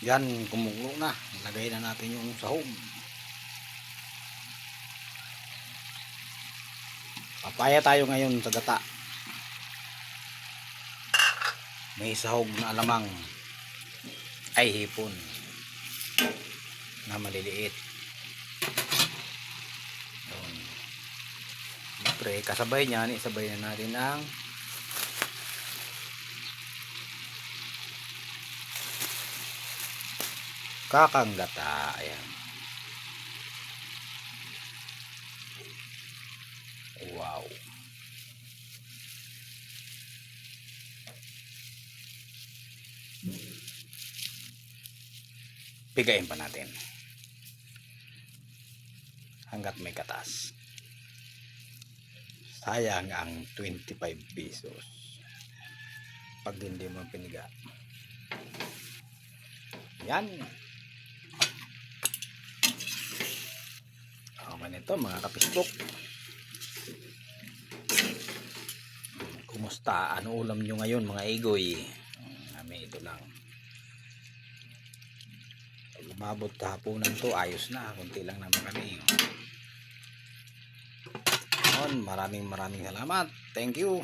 Yan, kumukulo na. Lagay na natin yung sahog. Papaya tayo ngayon sa gata. May sahog na alamang ay hipon na maliliit. Siyempre, kasabay niyan, isabay na natin ang kakanggata. Ayan. Wow. Pigayin pa natin hanggat may katas. Sayang ang 25 pesos pag hindi mo piniga. Yan. Okay nito mga kapisbok. Kumusta? Ano ulam nyo ngayon mga igoy? Kami ito lang. Pag umabot hapunan to, ayos na. Kunti lang naman kami. Maraming salamat. Thank you.